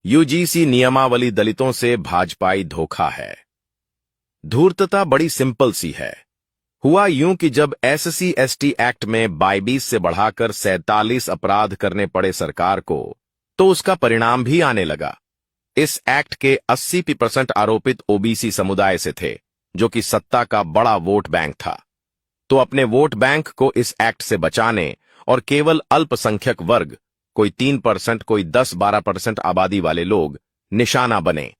UGC नियमावली दलितों से भाजपाई धोखा है। धूर्तता बड़ी सिंपल सी है। हुआ यूं कि जब एससी एसटी एक्ट में 22 से बढ़ाकर 47 अपराध करने पड़े सरकार को, तो उसका परिणाम भी आने लगा। इस एक्ट के 80% आरोपित ओबीसी समुदाय से थे, जो कि सत्ता का बड़ा वोट बैंक था। तो अपने वोट बैंक को इस एक्ट से बचाने और केवल अल्पसंख्यक वर्ग, कोई 3%, कोई 10-12% आबादी वाले लोग निशाना बने,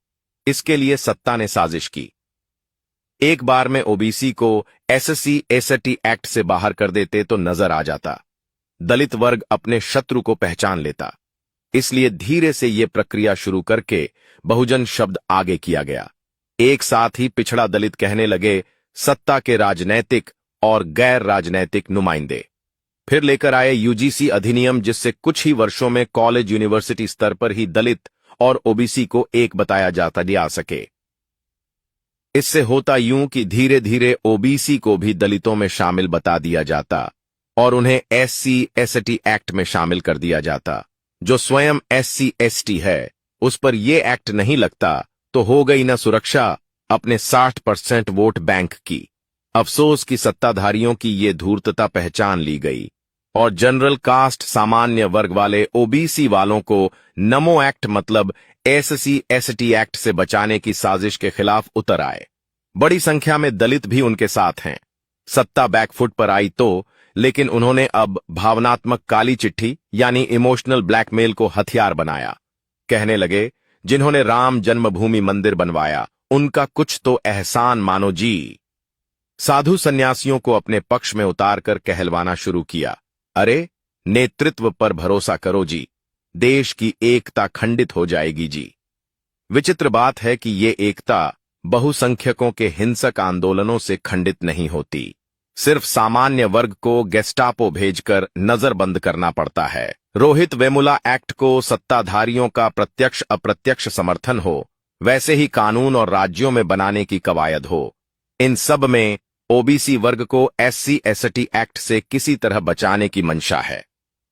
इसके लिए सत्ता ने साजिश की। एक बार में ओबीसी को एससी एसटी एक्ट से बाहर कर देते तो नजर आ जाता, दलित वर्ग अपने शत्रु को पहचान लेता। इसलिए धीरे से यह प्रक्रिया शुरू करके बहुजन शब्द आगे किया गया। एक साथ ही पिछड़ा दलित कहने लगे सत्ता के राजनैतिक और गैर राजनैतिक नुमाइंदे। फिर लेकर आए यूजीसी अधिनियम, जिससे कुछ ही वर्षों में कॉलेज यूनिवर्सिटी स्तर पर ही दलित और ओबीसी को एक बताया जा सके। इससे होता यूं कि धीरे धीरे ओबीसी को भी दलितों में शामिल बता दिया जाता और उन्हें एससी एसटी एक्ट में शामिल कर दिया जाता। जो स्वयं एससी एसटी है, उस पर यह एक्ट नहीं लगता तो हो गई न सुरक्षा अपने 60% वोट बैंक की। अफसोस कि सत्ताधारियों की ये धूर्तता पहचान ली गई और जनरल कास्ट सामान्य वर्ग वाले ओबीसी वालों को नमो एक्ट मतलब एससी एसटी एक्ट से बचाने की साजिश के खिलाफ उतर आए। बड़ी संख्या में दलित भी उनके साथ हैं। सत्ता बैकफुट पर आई तो, लेकिन उन्होंने अब भावनात्मक काली चिट्ठी यानी इमोशनल ब्लैकमेल को हथियार बनाया। कहने लगे जिन्होंने राम जन्मभूमि मंदिर बनवाया, उनका कुछ तो एहसान मानो जी। साधु सन्यासियों को अपने पक्ष में उतारकर कहलवाना शुरू किया, अरे नेतृत्व पर भरोसा करो जी, देश की एकता खंडित हो जाएगी जी। विचित्र बात है कि ये एकता बहुसंख्यकों के हिंसक आंदोलनों से खंडित नहीं होती। सिर्फ सामान्य वर्ग को गेस्टापो भेजकर नजरबंद करना पड़ता है। रोहित वेमुला एक्ट को सत्ताधारियों का प्रत्यक्ष अप्रत्यक्ष समर्थन हो, वैसे ही कानून और राज्यों में बनाने की कवायद हो। इन सब में ओबीसी वर्ग को एससी एसटी एक्ट से किसी तरह बचाने की मंशा है।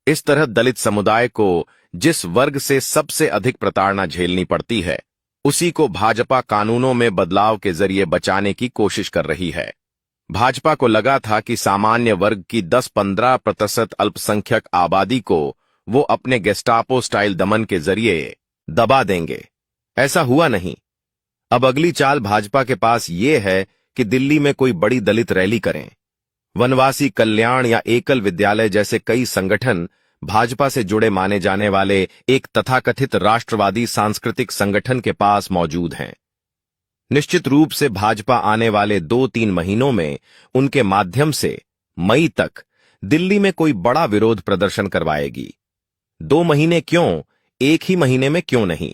इस तरह दलित समुदाय को जिस वर्ग से सबसे अधिक प्रताड़ना झेलनी पड़ती है, उसी को भाजपा कानूनों में बदलाव के जरिए बचाने की कोशिश कर रही है। भाजपा को लगा था कि सामान्य वर्ग की 10-15% अल्पसंख्यक आबादी को वो अपने गेस्टापो स्टाइल दमन के जरिए दबा देंगे। ऐसा हुआ नहीं। अब अगली चाल भाजपा के पास ये है कि दिल्ली में कोई बड़ी दलित रैली करें। वनवासी कल्याण या एकल विद्यालय जैसे कई संगठन भाजपा से जुड़े माने जाने वाले एक तथाकथित राष्ट्रवादी सांस्कृतिक संगठन के पास मौजूद हैं। निश्चित रूप से भाजपा आने वाले 2-3 महीनों में उनके माध्यम से मई तक दिल्ली में कोई बड़ा विरोध प्रदर्शन करवाएगी। 2 महीने क्यों, 1 ही महीने में क्यों नहीं?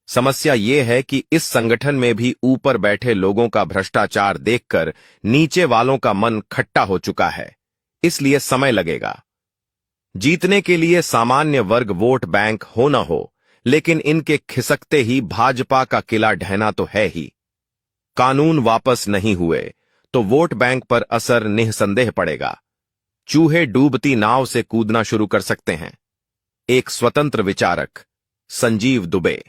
समस्या यह है कि इस संगठन में भी ऊपर बैठे लोगों का भ्रष्टाचार देखकर नीचे वालों का मन खट्टा हो चुका है, इसलिए समय लगेगा। जीतने के लिए सामान्य वर्ग वोट बैंक हो न हो, लेकिन इनके खिसकते ही भाजपा का किला ढहना तो है ही। कानून वापस नहीं हुए तो वोट बैंक पर असर निःसंदेह पड़ेगा। चूहे डूबती नाव से कूदना शुरू कर सकते हैं। एक स्वतंत्र विचारक, संजीव दुबे।